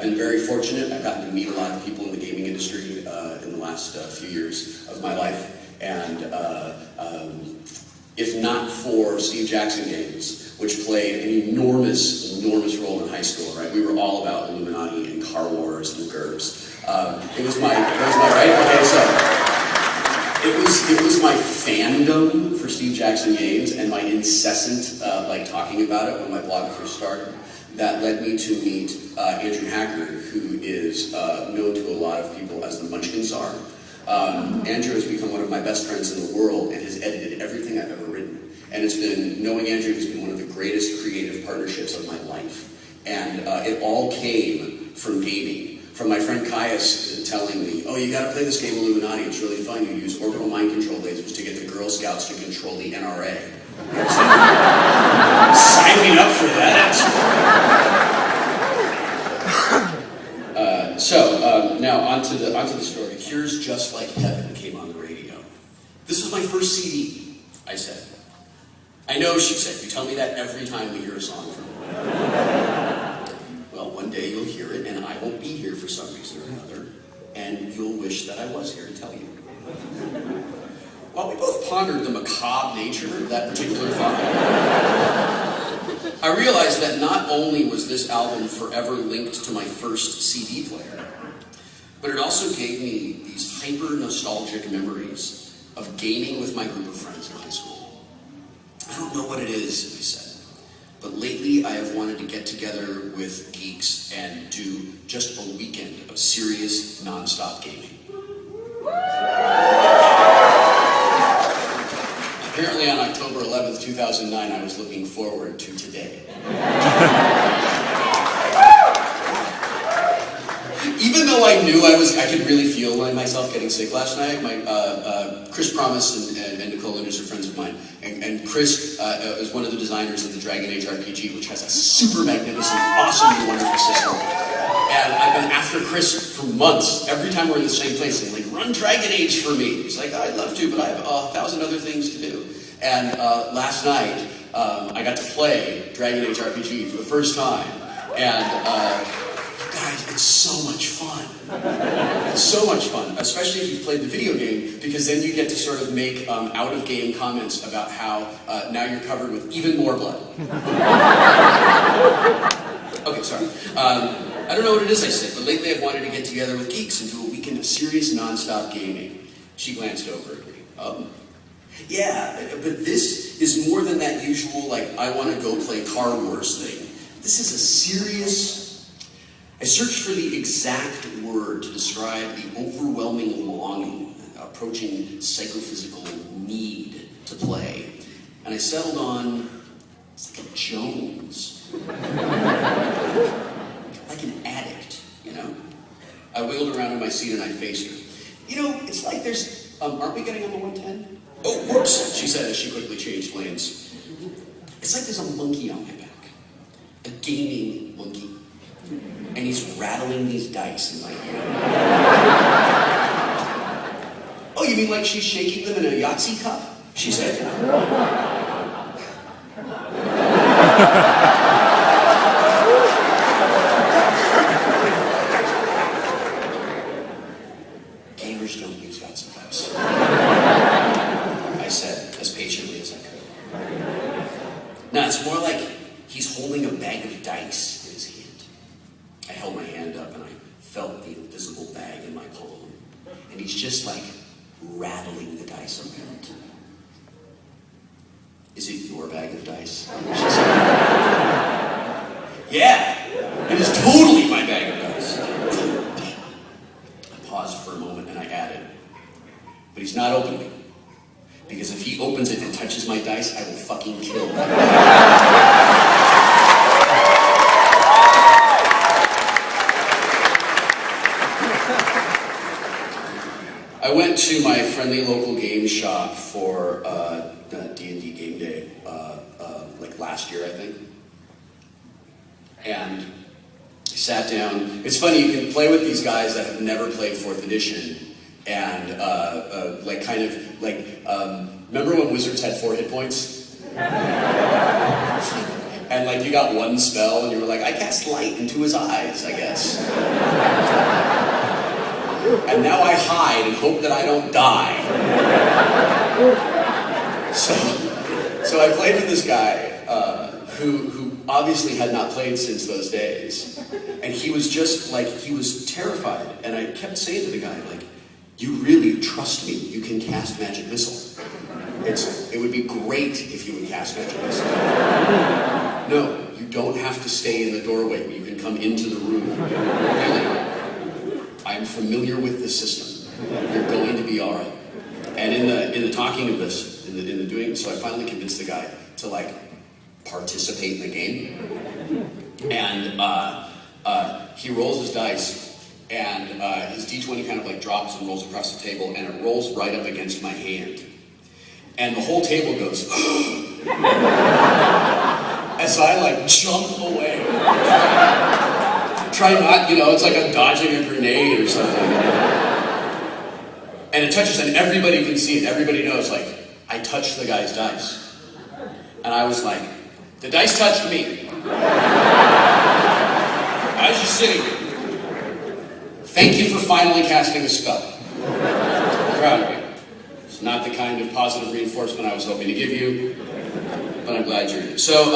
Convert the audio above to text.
I've been very fortunate. I've gotten to meet a lot of people in the gaming industry in the last few years of my life. And if not for Steve Jackson Games, which played an enormous role in high school, right? We were all about Illuminati and Car Wars and GURPS. It was my right? Okay, so it was my fandom for Steve Jackson Games and my incessant talking about it when my blog first started that led me to meet Andrew Hackard, who is known to a lot of people as the Munchkin Czar. Andrew has become one of my best friends in the world and has edited everything I've ever written. And knowing Andrew has been one of the greatest creative partnerships of my life. And it all came from gaming. From my friend Caius telling me, oh, you gotta play this game Illuminati, it's really fun. You use orbital mind control lasers to get the Girl Scouts to control the NRA. Sign me up for that. Now onto the story. Cure's Just Like Heaven came on the radio. This was my first CD, I said. I know, she said, you tell me that every time we hear a song from you. Well, one day you'll hear it, and I won't be here for some reason or another, and you'll wish that I was here to tell you. While we both pondered the macabre nature of that particular thought, I realized that not only was this album forever linked to my first CD player, but it also gave me these hyper-nostalgic memories of gaming with my group of friends in high school. I don't know what it is, he said, but lately I have wanted to get together with geeks and do just a weekend of serious, non-stop gaming. Apparently on October 11th, 2009, I was looking forward to today. Even though I knew I could really feel myself getting sick last night. Chris Promise and Nicole Linders are friends of mine, and Chris is one of the designers of the Dragon Age RPG, which has a super magnificent, awesomely wonderful system. And I've been after Chris for months. Every time we're in the same place, I'm like, run Dragon Age for me. He's like, I'd love to, but I have 1,000 other things to do. And last night, I got to play Dragon Age RPG for the first time, and guys, it's so much fun. It's so much fun, especially if you've played the video game, because then you get to sort of make out-of-game comments about how now you're covered with even more blood. Okay, sorry. I don't know what it is I said, but lately I've wanted to get together with geeks and do a weekend of serious, non-stop gaming. She glanced over at me. Yeah, but this is more than that usual, I want to go play Car Wars thing. This is a serious... I searched for the exact word to describe the overwhelming longing, approaching psychophysical need to play. And I settled on, it's like a Jones. Like an addict, you know? I wheeled around in my seat and I faced her. You know, it's like there's, aren't we getting on the 110? Oh, whoops, she said as she quickly changed lanes. It's like there's a monkey on my back. A gaming monkey. And he's rattling these dice in my ear. Oh, you mean like she's shaking them in a Yahtzee cup? She said. Gamers don't use Yahtzee cups. I said, as patiently as I could. No, it's more like he's holding a bag of dice. I held my hand up and I felt the invisible bag in my palm. And he's just rattling the dice around. Is it your bag of dice? She said. Yeah, it is totally my bag of dice. I paused for a moment and I added, but he's not opening it. Because if he opens it and touches my dice, I will fucking kill him. I went to my friendly local game shop for D&D game day, last year, I think. And I sat down. It's funny, you can play with these guys that have never played 4th edition, and remember when wizards had 4 hit points? And like you got one spell and you were like, I cast light into his eyes, I guess. And now I hide and hope that I don't die. So I played with this guy who obviously had not played since those days. And he was just like, he was terrified. And I kept saying to the guy, like, you really trust me, you can cast Magic Missile. It would be great if you would cast Magic Missile. No, you don't have to stay in the doorway. You can come into the room. Really. I'm familiar with the system. You're going to be all right. And in the talking of this, in the doing, so I finally convinced the guy to like participate in the game. And he rolls his dice, and his D20 kind of like drops and rolls across the table, and it rolls right up against my hand. And the whole table goes, as I like jump away. Try not, it's like I'm dodging a grenade or something. And it touches, and everybody can see it. Everybody knows, like, I touched the guy's dice. And I was like, the dice touched me. I was just sitting here. Thank you for finally casting a spell. I'm proud of you. It's not the kind of positive reinforcement I was hoping to give you, but I'm glad you're here. So,